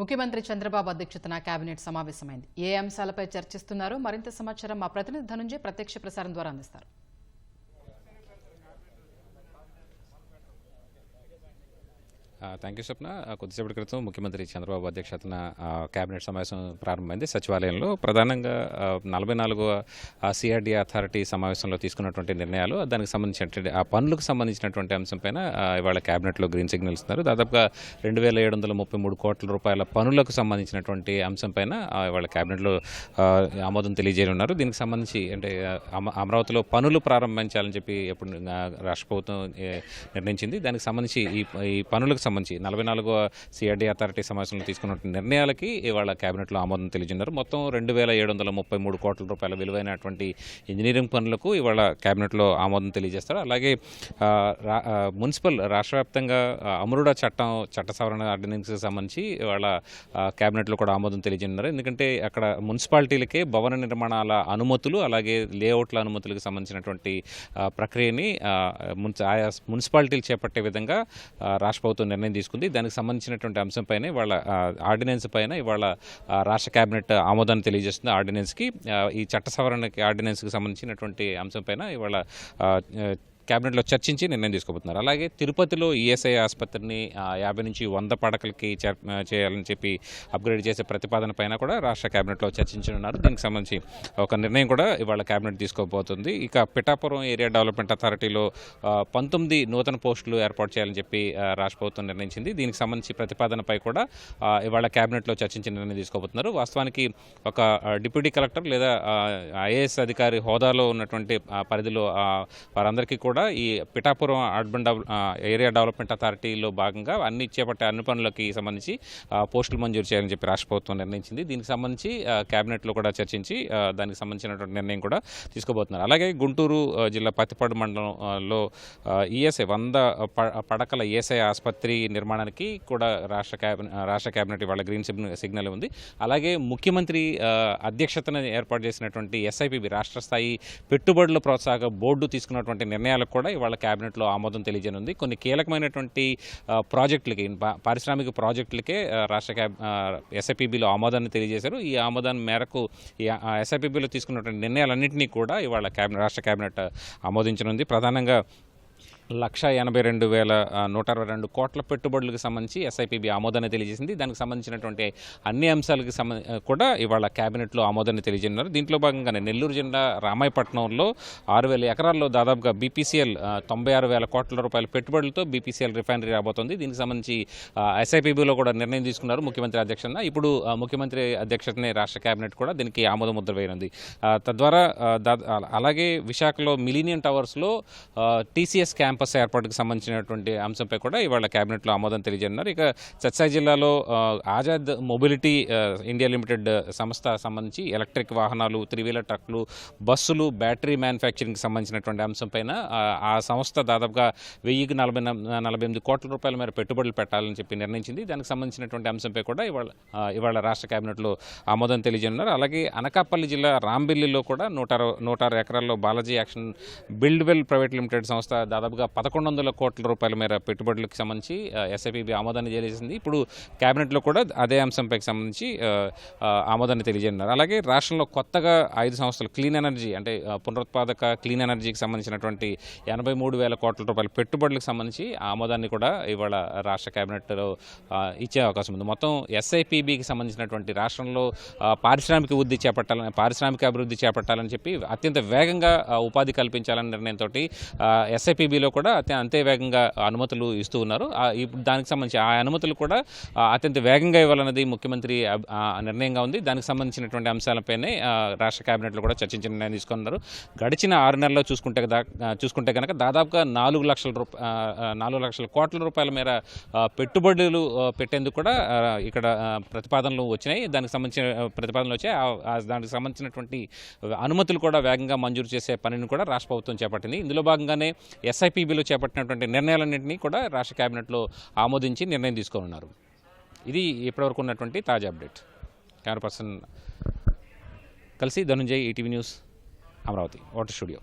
ముఖ్యమంత్రి చంద్రబాబు అధ్యక్షతన కేబినెట్ సమావేశమైంది. ఏ అంశాలపై చర్చిస్తున్నారు? మరింత సమాచారం మా ప్రతినిధి ధనుంజయ్ ప్రత్యక్ష ప్రసారం ద్వారా అందిస్తారు. థ్యాంక్ యూ స్వప్న. కొద్దిసేపటి క్రితం ముఖ్యమంత్రి చంద్రబాబు అధ్యక్షతన కేబినెట్ సమావేశం ప్రారంభమైంది సచివాలయంలో. ప్రధానంగా 44వ సిఆర్డీ అథారిటీ సమావేశంలో తీసుకున్నటువంటి నిర్ణయాలు, దానికి సంబంధించినటువంటి ఆ పనులకు సంబంధించినటువంటి అంశంపైన ఇవాళ కేబినెట్లో గ్రీన్ సిగ్నల్ ఇస్తున్నారు. దాదాపుగా 2733 కోట్ల రూపాయల పనులకు సంబంధించినటువంటి అంశంపైన ఇవాళ కేబినెట్లో ఆమోదం తెలియజేయనున్నారు. దీనికి సంబంధించి అంటే అమరావతిలో పనులు ప్రారంభించాలని చెప్పి ఎప్పుడు రాష్ట్ర ప్రభుత్వం నిర్ణయించింది. దానికి సంబంధించి ఈ పనులకు సంబంధించి 44వ సిఆర్డీ అథారిటీ సమావేశంలో తీసుకున్న నిర్ణయాలకి ఇవాళ కేబినెట్లో ఆమోదం తెలియజేస్తున్నారు. మొత్తం 2733 కోట్ల రూపాయల విలువైనటువంటి ఇంజనీరింగ్ పనులకు ఇవాళ కేబినెట్లో ఆమోదం తెలియజేస్తారు. అలాగే మున్సిపల్ రాష్ట్ర వ్యాప్తంగా అమరుడ చట్ట సవరణ ఆర్డినెన్స్కి సంబంధించి ఇవాళ కేబినెట్లో కూడా ఆమోదం తెలియజేస్తున్నారు. ఎందుకంటే అక్కడ మున్సిపాలిటీలకే భవన నిర్మాణాల అనుమతులు, అలాగే లేఅవుట్ల అనుమతులకు సంబంధించినటువంటి ప్రక్రియని ఆయా మున్సిపాలిటీలు చేపట్టే విధంగా రాష్ట్ర ప్రభుత్వం నిర్ణయం తీసుకుంది. దానికి సంబంధించినటువంటి అంశంపైన ఇవాళ ఆర్డినెన్స్ పైన ఇవాళ రాష్ట్ర కేబినెట్ ఆమోదాన్ని తెలియజేస్తుంది. ఆర్డినెన్స్కి ఈ చట్ట సవరణకి ఆర్డినెన్స్కి సంబంధించినటువంటి అంశంపైన ఇవాళ కేబినెట్లో చర్చించి నిర్ణయం తీసుకోబోతున్నారు. అలాగే తిరుపతిలో ఈఎస్ఐ ఆసుపత్రిని 50 నుంచి 100 పడకలకి చేయాలని చెప్పి అప్గ్రేడ్ చేసే ప్రతిపాదన పైన కూడా రాష్ట్ర కేబినెట్లో చర్చించనున్నారు. దీనికి సంబంధించి ఒక నిర్ణయం కూడా ఇవాళ కేబినెట్ తీసుకోబోతుంది. ఇక పిఠాపురం ఏరియా డెవలప్మెంట్ అథారిటీలో 19 నూతన పోస్టులు ఏర్పాటు చేయాలని చెప్పి రాష్ట్ర ప్రభుత్వం నిర్ణయించింది. దీనికి సంబంధించి ప్రతిపాదనపై కూడా ఇవాళ కేబినెట్లో చర్చించి నిర్ణయం తీసుకోబోతున్నారు. వాస్తవానికి ఒక డిప్యూటీ కలెక్టర్ లేదా ఐఏఎస్ అధికారి హోదాలో ఉన్నటువంటి పరిధిలో వారందరికీ కూడా ఈ పిఠాపురం అర్బన్ ఏరియా డెవలప్మెంట్ అథారిటీలో భాగంగా చేపట్టే అన్ని పనులకి సంబంధించి పోస్టులు మంజూరు చేయాలని చెప్పి రాష్ట్ర ప్రభుత్వం నిర్ణయించింది. దీనికి సంబంధించి కేబినెట్లో కూడా చర్చించి దానికి సంబంధించినటువంటి నిర్ణయం కూడా తీసుకోబోతున్నారు. అలాగే గుంటూరు జిల్లా పత్తిపాడు మండలంలో ఈఎస్ఐ 100 పడకల ఈఎస్ఐ ఆసుపత్రి నిర్మాణానికి కూడా రాష్ట్ర కేబినెట్ ఇవాళ గ్రీన్ సిగ్నల్ ఉంది. అలాగే ముఖ్యమంత్రి అధ్యక్షతన ఏర్పాటు చేసినటువంటి ఎస్ఐపిబి రాష్ట్ర స్థాయి పెట్టుబడుల ప్రోత్సాహక బోర్డు తీసుకున్నటువంటి నిర్ణయాలకు కూడా ఇవాళ కేబినెట్లో ఆమోదం తెలియజేయనుంది. కొన్ని కీలకమైనటువంటి ప్రాజెక్టులకి, పారిశ్రామిక ప్రాజెక్టులకే రాష్ట్ర ఎస్ఐపిబిలో ఆమోదాన్ని తెలియజేశారు. ఈ ఆమోదాన్ని మేరకు ఈ ఎస్ఐపిబిలో తీసుకున్నటువంటి నిర్ణయాలన్నింటినీ కూడా ఇవాళ రాష్ట్ర కేబినెట్ ఆమోదించనుంది. ప్రధానంగా 182,122 కోట్ల పెట్టుబడులకు సంబంధించి ఎస్ఐపిబి ఆమోదాన్ని తెలియజేసింది. దానికి సంబంధించినటువంటి అన్ని అంశాలకు కూడా ఇవాళ కేబినెట్లో ఆమోదాన్ని తెలియజేస్తున్నారు. దీంట్లో భాగంగానే నెల్లూరు జిల్లా రామాయపట్నంలో 6,000 ఎకరాల్లో దాదాపుగా బీపీసీఎల్ 96,000 కోట్ల రూపాయల పెట్టుబడులతో బీపీసీఎల్ రిఫైనరీ రాబోతోంది. దీనికి సంబంధించి ఎస్ఐపిబిలో కూడా నిర్ణయం తీసుకున్నారు ముఖ్యమంత్రి అధ్యక్షతన. ఇప్పుడు ముఖ్యమంత్రి అధ్యక్షతనే రాష్ట్ర కేబినెట్ కూడా దీనికి ఆమోద ముద్ర వేయనుంది. తద్వారా అలాగే విశాఖలో మిలీనియం టవర్స్లో టీసీఎస్ క్యాంపస్ ఏర్పాటుకు సంబంధించినటువంటి అంశంపై కూడా ఇవాళ కేబినెట్లో ఆమోదం తెలియజేస్తున్నారు. ఇక సత్సాయి జిల్లాలో ఆజాద్ మొబిలిటీ ఇండియా లిమిటెడ్ సంస్థ సంబంధించి ఎలక్ట్రిక్ వాహనాలు, 3-వీలర్ ట్రక్లు, బస్సులు, బ్యాటరీ మ్యానుఫ్యాక్చరింగ్కి సంబంధించినటువంటి అంశంపైన ఆ సంస్థ దాదాపుగా 1,048 కోట్ల రూపాయల మేర పెట్టుబడులు పెట్టాలని చెప్పి నిర్ణయించింది. దానికి సంబంధించినటువంటి అంశంపై కూడా ఇవాళ రాష్ట్ర కేబినెట్లో ఆమోదం తెలియజేస్తున్నారు. అలాగే అనకాపల్లి జిల్లా రాంబిల్లిలో కూడా 106 ఎకరాల్లో బాలాజీ యాక్షన్ బిల్డ్వెల్ ప్రైవేట్ లిమిటెడ్ సంస్థ దాదాపుగా 1,100 కోట్ల రూపాయల మేర పెట్టుబడులకు సంబంధించి ఎస్ఐపిబి ఆమోదాన్ని తెలియజేసింది. ఇప్పుడు కేబినెట్లో కూడా అదే అంశంపై సంబంధించి ఆమోదాన్ని తెలియజేస్తున్నారు. అలాగే రాష్ట్రంలో కొత్తగా 5 సంస్థలు క్లీన్ ఎనర్జీ అంటే పునరుత్పాదక క్లీన్ ఎనర్జీకి సంబంధించినటువంటి 83,000 కోట్ల రూపాయల పెట్టుబడులకు సంబంధించి ఆమోదాన్ని కూడా ఇవాళ రాష్ట్ర కేబినెట్లో ఇచ్చే అవకాశం ఉంది. మొత్తం ఎస్ఐపిబికి సంబంధించినటువంటి రాష్ట్రంలో పారిశ్రామిక అభివృద్ధి చేపట్టాలని చెప్పి అత్యంత వేగంగా ఉపాధి కల్పించాలనే నిర్ణయంతో ఎస్ఐపిబిలో కూడా అంతే వేగంగా అనుమతులు ఇస్తూ ఉన్నారు. ఇప్పుడు దానికి సంబంధించి ఆ అనుమతులు కూడా అత్యంత వేగంగా ఇవ్వాలన్నది ముఖ్యమంత్రి నిర్ణయంగా ఉంది. దానికి సంబంధించినటువంటి అంశాలపైనే రాష్ట్ర కేబినెట్లో కూడా చర్చించిన నిర్ణయం తీసుకున్నారు. గడిచిన 6 నెలల్లో చూసుకుంటే కనుక దాదాపుగా 4 లక్షల కోట్ల రూపాయల మేర పెట్టుబడులు పెట్టేందుకు కూడా ఇక్కడ ప్రతిపాదనలు వచ్చినాయి. దానికి సంబంధించిన ప్రతిపాదనలు వచ్చాయి. దానికి సంబంధించినటువంటి అనుమతులు కూడా వేగంగా మంజూరు చేసే పనిని కూడా రాష్ట్ర ప్రభుత్వం చేపట్టింది. ఇందులో భాగంగానే ఎస్ఐపిబిలో చేపట్టినటువంటి నిర్ణయాలన్నింటినీ కూడా రాష్ట్ర కేబినెట్లో ఆమోదించి నిర్ణయం తీసుకోనున్నారు. ఇది ఇప్పటివరకు ఉన్నటువంటి తాజా అప్డేట్. కెమెరా పర్సన్ కలిసి Dhanunjay, ETV news, Amaravati water studio.